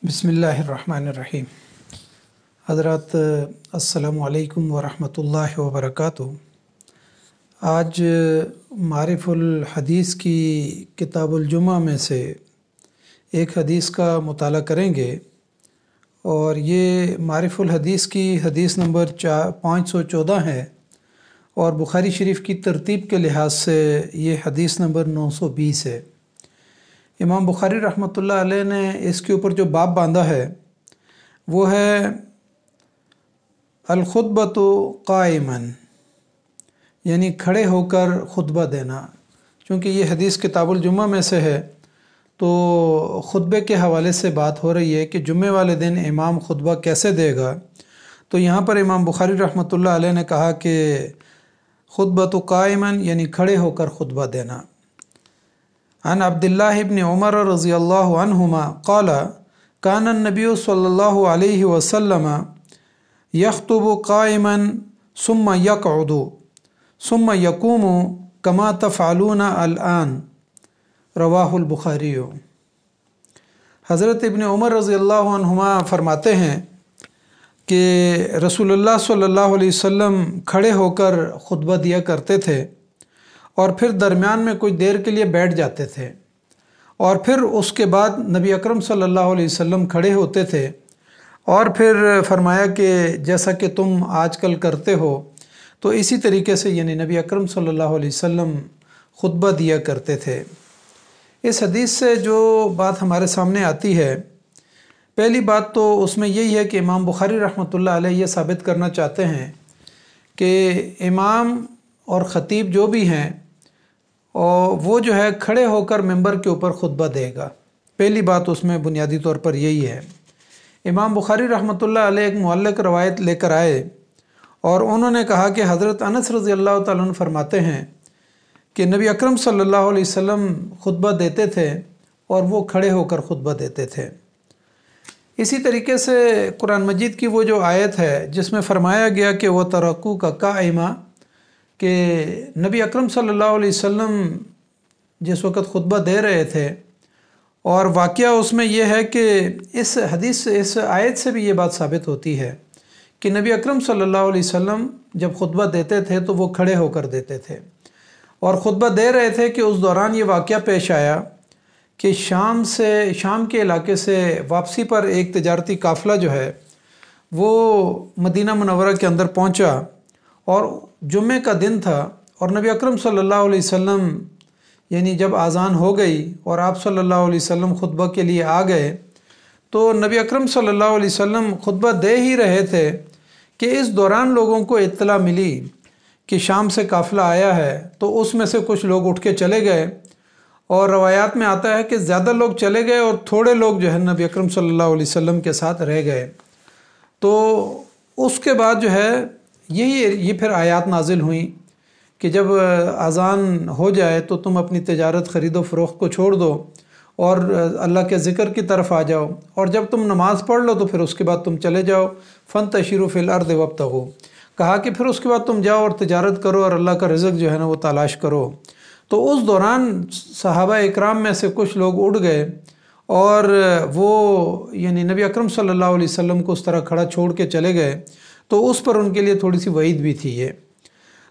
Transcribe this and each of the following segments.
बिस्मिल्लाहिर्रहमानिर्रहीम। हज़रात अस्सलामु अलैकुम वरहमतुल्लाहि वबरकातुहू। आज मारिफुल हदीस की किताबुल जुमा में से एक हदीस का मुताला करेंगे और ये मारिफुल हदीस की हदीस नंबर 514 है और बुखारी शरीफ की तरतीब के लिहाज से ये हदीस नंबर 920 है। इमाम बुखारी रहमतुल्लाह अलैह ने इसके ऊपर जो बाब बांधा है वो है अल-खुतबतु क़ाइमन, यानी खड़े होकर खुतबा देना। चूँकि ये हदीस किताबुल जुम्मा में से है तो खुतबे के हवाले से बात हो रही है कि जुम्मे वाले दिन इमाम खुतबा कैसे देगा। तो यहाँ पर इमाम बुखारी रहमतुल्लाह अलैह ने कहा कि खुतबतु क़ाइमन यानी खड़े होकर खुतबा देना। अन अब्दुल्लाह इब्न उमर रज़ियल्लाहु अन्हुमा क़ाल कान नबी सल्लल्लाहु अलैहि वसल्लम यख्तुबु क़ाइमन सुम्मा यक़उदु सुम्मा यक़ूमु कमा तफ़अलून अलआन, रवाहुल बुखारी। हज़रत इब्न उमर रज़ियल्लाहु अन्हुमा फरमाते हैं कि रसूलुल्लाह सल्लल्लाहु अलैहि वसल्लम खड़े होकर खुतबा दिया करते थे और फिर दरमियान में कुछ देर के लिए बैठ जाते थे और फिर उसके बाद नबी अकरम सल्लल्लाहु अलैहि वसल्लम खड़े होते थे और फिर फरमाया कि जैसा कि तुम आजकल करते हो तो इसी तरीके से यानी नबी अकरम सल्लल्लाहु अलैहि वसल्लम खुतबा दिया करते थे। इस हदीस से जो बात हमारे सामने आती है, पहली बात तो उसमें यही है कि इमाम बुखारी रहमतुल्लाह अलैह ये साबित करना चाहते हैं कि इमाम और ख़तीब जो भी हैं और वो जो है खड़े होकर मिंबर के ऊपर खुतबा देगा। पहली बात उसमें बुनियादी तौर पर यही है। इमाम बुखारी रहमतुल्लाह अलैह एक मुअल्लक़ रवायत लेकर आए और उन्होंने कहा कि हज़रत अनस रज़ियल्लाहु तआला अन्हु फरमाते हैं कि नबी अकरम सल्लल्लाहु अलैहि वसल्लम खुतबा देते थे और वो खड़े होकर खुतबा देते थे। इसी तरीके से कुरान मजीद की वो जो आयत है जिसमें फ़रमाया गया कि वो तरक्कू का काइमा, कि नबी अकरम सल्लल्लाहु अलैहि वसल्लम जिस वक़्त खुतबा दे रहे थे और वाक़या उसमें यह है कि इस हदीस से इस आयत से भी ये बात साबित होती है कि नबी अकरम सल्लल्लाहु अलैहि वसल्लम जब खुतबा देते थे तो वो खड़े होकर देते थे और ख़ुतबा दे रहे थे कि उस दौरान ये वाक़या पेश आया कि शाम के इलाके से वापसी पर एक तिजारती काफ़िला जो है वो मदीना मुनव्वरा के अंदर पहुंचा और जुम्मे का दिन था और नबी अकरम सल्लल्लाहु अलैहि वसल्लम यानी जब आज़ान हो गई और आप सल्लल्लाहु अलैहि वसल्लम खुतबा के लिए आ गए तो नबी अकरम सल्लल्लाहु अलैहि वसल्लम खुतबा दे ही रहे थे कि इस दौरान लोगों को इत्तला मिली कि शाम से काफ़िला आया है। तो उसमें से कुछ लोग उठ के चले गए और रवायात में आता है कि ज़्यादा लोग चले गए और थोड़े लोग जो है नबी अकरम सल्लल्लाहु अलैहि वसल्लम के साथ रह गए। तो उसके बाद जो है ये फिर आयत नाजिल हुई कि जब अज़ान हो जाए तो तुम अपनी तिजारत ख़रीदो फ़रोख्त को छोड़ दो और अल्लाह के ज़िक्र की तरफ आ जाओ और जब तुम नमाज़ पढ़ लो तो फिर उसके बाद तुम चले जाओ फ़ंतशिरू फ़िल अर्ज़ि वब्तगू, कहा कि फिर उसके बाद तुम जाओ और तिजारत करो और अल्लाह का रिज़्क़ जो है ना वो तलाश करो। तो उस दौरान सहाबा इकराम में से कुछ लोग उठ गए और वो यानी नबी अकरम सल्लल्लाहु अलैहि वसल्लम को उस तरह खड़ा छोड़ के चले गए। तो उस पर उनके लिए थोड़ी सी वईद भी थी ये।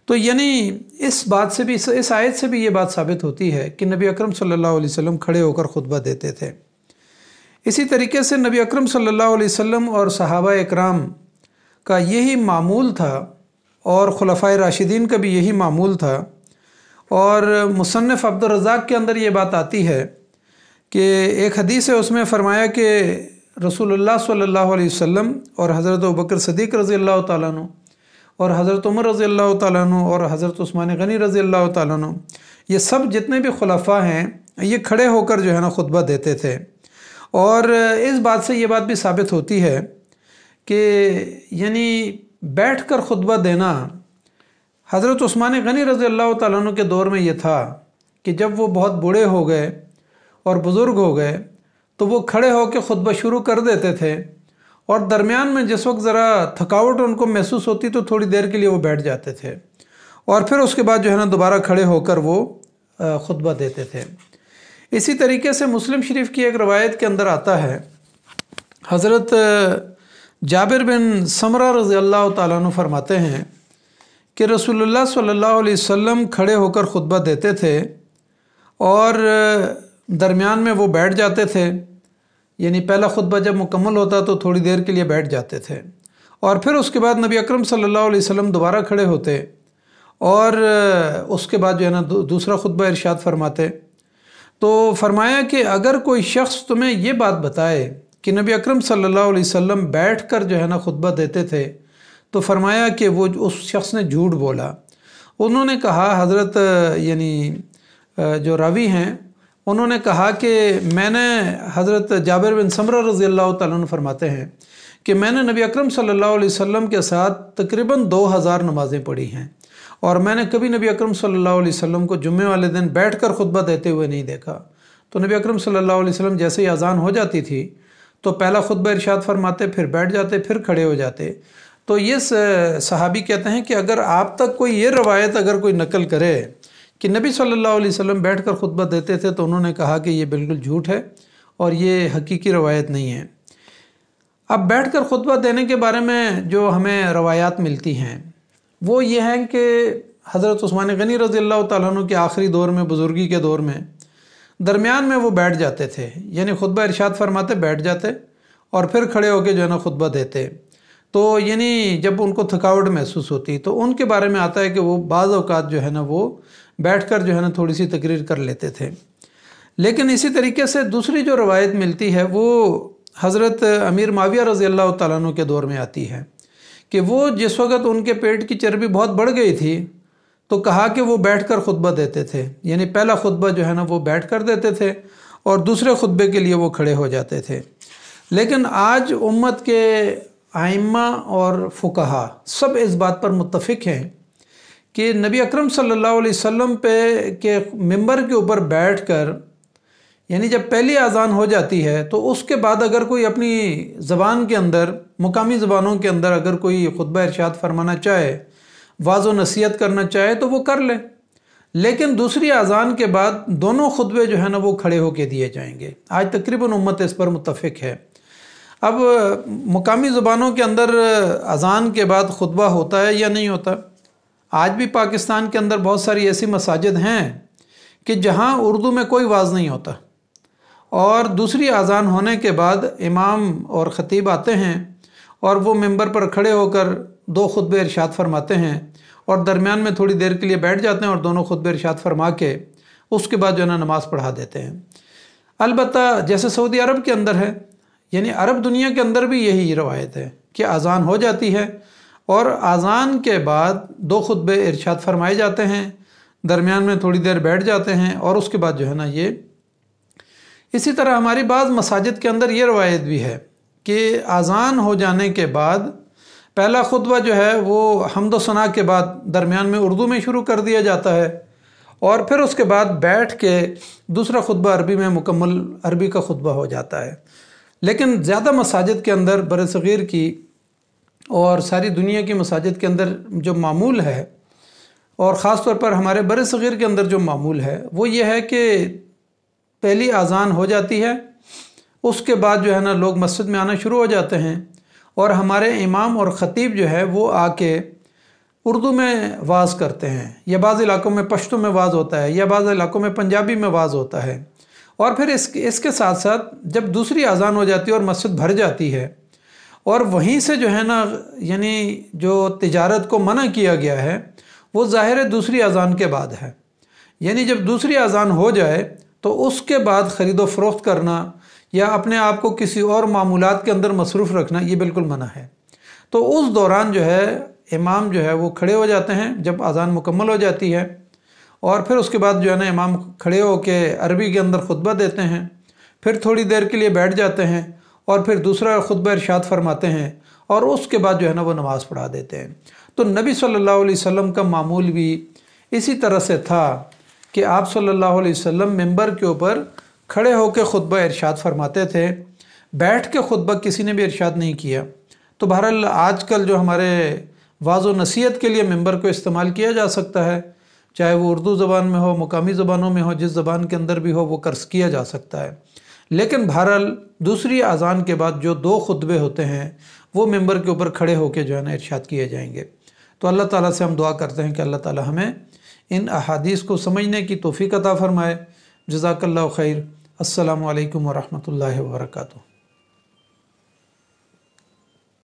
तो यानी इस बात से भी इस आयत से भी ये बात साबित होती है कि नबी अकरम सल्लल्लाहु अलैहि वसल्लम खड़े होकर खुतबा देते थे। इसी तरीके से नबी अकरम सल्लल्लाहु अलैहि वसल्लम और सहाबा इकराम का यही मामूल था और खुलफाए राशिदीन का भी यही मामूल था। और मुसन्निफ़ अब्दुर रज़्ज़ाक़ के अंदर ये बात आती है कि एक हदीस है उसमें फ़रमाया कि रसूलुल्लाह सल्लल्लाहु अलैहि वसल्लम और हज़रत अबू बकर सिद्दीक़ रज़ियल्लाहु तआला अन्हु और हज़रत उमर रज़ियल्लाहु तआला अन्हु और हज़रत उस्मान गनी रज़ियल्लाहु तआला अन्हु, ये सब जितने भी खुलफा हैं ये खड़े होकर जो है ना खुतबा देते थे। और इस बात से ये बात भी साबित होती है कि यानी बैठ कर खुतबा देना हज़रत उस्मान गनी रज़ियल्लाहु तआला अन्हु के दौर में ये था कि जब वो बहुत बूढ़े हो गए और बुज़ुर्ग हो गए तो वो खड़े होकर खुतबा शुरू कर देते थे और दरमियान में जिस वक्त ज़रा थकावट उनको महसूस होती तो थोड़ी देर के लिए वो बैठ जाते थे और फिर उसके बाद जो है ना दोबारा खड़े होकर वो खुतबा देते थे। इसी तरीके से मुस्लिम शरीफ की एक रवायत के अंदर आता है हज़रत जाबिर बिन समरा रज़ी अल्लाह ताला अन्हु फरमाते हैं कि रसूलुल्लाह सल्लल्लाहु अलैहि वसल्लम खड़े होकर ख़ुतबा देते थे और दरमियान में वो बैठ जाते थे, यानी पहला ख़ुतबा जब मुकम्मल होता तो थोड़ी देर के लिए बैठ जाते थे और फिर उसके बाद नबी अकरम सल्लल्लाहु अलैहि वसल्लम दोबारा खड़े होते और उसके बाद जो है ना दूसरा ख़ुतबा इरशाद फरमाते। तो फरमाया कि अगर कोई शख्स तुम्हें ये बात बताए कि नबी अकरम सल्लल्लाहु अलैहि वसल्लम बैठकर जो है ना ख़ुतबा देते थे, तो फरमाया कि वो उस शख्स ने झूठ बोला। उन्होंने कहा, हज़रत यानी जो रावी हैं उन्होंने कहा कि मैंने, हज़रत जाबिर बिन समरा रज़ी अल्लाह तआला अन्हु फरमाते हैं कि मैंने नबी अकरम सल्लल्लाहु अलैहि वसल्लम के साथ तकरीबन 2000 नमाज़ें पढ़ी हैं और मैंने कभी नबी अकरम सल्लल्लाहु अलैहि वसल्लम को जुम्मे वाले दिन बैठकर ख़ुतबा देते हुए नहीं देखा। तो नबी अकरम सल्लल्लाहु अलैहि वसल्लम जैसे ही अज़ान हो जाती थी तो पहला ख़ुतबा इरशाद फरमाते, फिर बैठ जाते, फिर खड़े हो जाते। तो ये सहाबी कहते हैं कि अगर आप तक कोई ये रवायत अगर कोई नकल करे कि नबी सल्लल्लाहु अलैहि वसल्लम बैठकर ख़ुतबा देते थे, तो उन्होंने कहा कि ये बिल्कुल झूठ है और ये हकीकी रवायत नहीं है। अब बैठकर ख़ुतबा देने के बारे में जो हमें रवायात मिलती हैं वो ये हैं कि हज़रत उस्मान गनी रज़ी अल्लाह तआला अन्हु के आखिरी दौर में, बुज़ुर्गी के दौर में, दरमियान में वो बैठ जाते थे, यानी ख़ुतबा इरशाद फरमाते, बैठ जाते और फिर खड़े होकर जो है ना ख़ुतबा देते। तो यानी जब उनको थकावट महसूस होती तो उनके बारे में आता है कि वो बाज़ औक़ात जो है ना वो बैठकर जो है ना थोड़ी सी तकरीर कर लेते थे। लेकिन इसी तरीके से दूसरी जो रवायत मिलती है वो हज़रत अमीर माविया रज़ी अल्लाह तआला अन्हु के दौर में आती है कि वो जिस वक़्त उनके पेट की चर्बी बहुत बढ़ गई थी तो कहा कि वो बैठकर ख़ुतबा देते थे, यानी पहला ख़ुतबा जो है ना वो बैठ कर देते थे और दूसरे ख़ुतबे के लिए वो खड़े हो जाते थे। लेकिन आज उम्मत के आइम्मा और फ़ुक़हा सब इस बात पर मुत्तफ़िक़ हैं कि नबी अकरम सल्लल्लाहु अलैहि वसल्लम पे के मिंबर के ऊपर बैठकर, यानी जब पहली अज़ान हो जाती है तो उसके बाद अगर कोई अपनी ज़बान के अंदर, मुकामी ज़बानों के अंदर अगर कोई ख़ुतबा इरशाद फरमाना चाहे, वाज़ो नसीहत करना चाहे तो वो कर ले। लेकिन दूसरी अज़ान के बाद दोनों ख़ुतबे जो है ना वो खड़े होके दिए जाएंगे। आज तकरीबन उम्मत इस पर मुत्तफ़िक़ है। अब मुकामी ज़बानों के अंदर अज़ान के बाद ख़ुतबा होता है या नहीं होता? आज भी पाकिस्तान के अंदर बहुत सारी ऐसी मसाजिद हैं कि जहाँ उर्दू में कोई वाज़ नहीं होता और दूसरी अज़ान होने के बाद इमाम और ख़तीब आते हैं और वो मिंबर पर खड़े होकर 2 ख़ुतबे इरशाद फरमाते हैं और दरमियान में थोड़ी देर के लिए बैठ जाते हैं और दोनों ख़ुतबे इरशाद फरमा के उसके बाद जो है ना नमाज़ पढ़ा देते हैं। अलबत्ता जैसे सऊदी अरब के अंदर है, यानी अरब दुनिया के अंदर भी यही रवायत है कि अज़ान हो जाती है और अज़ान के बाद 2 ख़ुतबे इरशाद फरमाए जाते हैं, दरमियान में थोड़ी देर बैठ जाते हैं और उसके बाद जो है ना ये। इसी तरह हमारी बाज़ मसाजिद के अंदर ये रवायत भी है कि अज़ान हो जाने के बाद पहला ख़ुतबा जो है वो हम्द व सना के बाद दरमियान में उर्दू में शुरू कर दिया जाता है और फिर उसके बाद बैठ के दूसरा ख़ुतबा अरबी में मुकम्मल अरबी का ख़ुतबा हो जाता है। लेकिन ज़्यादा मसाजिद के अंदर बरसग़ीर की और सारी दुनिया की मसाजिद के अंदर जो मामूल है और ख़ास तौर पर हमारे बरसग़ीर के अंदर जो मामूल है वो ये है कि पहली अज़ान हो जाती है, उसके बाद जो है ना लोग मस्जिद में आना शुरू हो जाते हैं और हमारे इमाम और ख़तीब जो है वो आके उर्दू में वाज़ करते हैं, या बाज़ इलाक़ों में पश्तो में वाज़ होता है या बाज़ इलाक़ों में पंजाबी में वाज़ होता है। और फिर इसके साथ साथ जब दूसरी अज़ान हो जाती है और मस्जिद भर जाती है और वहीं से जो है ना यानी जो तिजारत को मना किया गया है वो ज़ाहिर है दूसरी अज़ान के बाद है, यानी जब दूसरी अज़ान हो जाए तो उसके बाद ख़रीदो फ़रोख्त करना या अपने आप को किसी और मामूलात के अंदर मसरूफ़ रखना ये बिल्कुल मना है। तो उस दौरान जो है इमाम जो है वो खड़े हो जाते हैं जब अज़ान मुकम्मल हो जाती है और फिर उसके बाद जो है ना इमाम खड़े होके अरबी के अंदर ख़ुतबा देते हैं, फिर थोड़ी देर के लिए बैठ जाते हैं और फिर दूसरा ख़ुतबा इरशाद फरमाते हैं और उसके बाद जो है ना वो नमाज़ पढ़ा देते हैं। तो नबी सल्लल्लाहु अलैहि वसल्लम का मामूल भी इसी तरह से था कि आप सल्लल्लाहु अलैहि वसल्लम मिंबर के ऊपर खड़े होकर ख़ुतबा इरशाद फरमाते थे, बैठ के ख़ुतबा किसी ने भी इरशाद नहीं किया। तो बहरहाल आजकल जो हमारे वाज़ो नसीहत के लिए मिंबर को इस्तेमाल किया जा सकता है, चाहे वो उर्दू ज़बान में हो, मुकामी ज़बानों में हो, जिस ज़बान के अंदर भी हो वो कर्स किया जा सकता है। لیکن بہرحال دوسری اذان کے بعد جو 2 خطبے ہوتے ہیں وہ ممبر کے اوپر کھڑے ہو کے جو ہے نا ارشاد کیے جائیں گے۔ تو اللہ تعالیٰ سے ہم دعا کرتے ہیں کہ اللہ تعالیٰ ہمیں ان احادیث کو سمجھنے کی توفیق عطا فرمائے۔ جزاک اللہ خیر۔ السلام علیکم ورحمۃ اللہ وبرکاتہ۔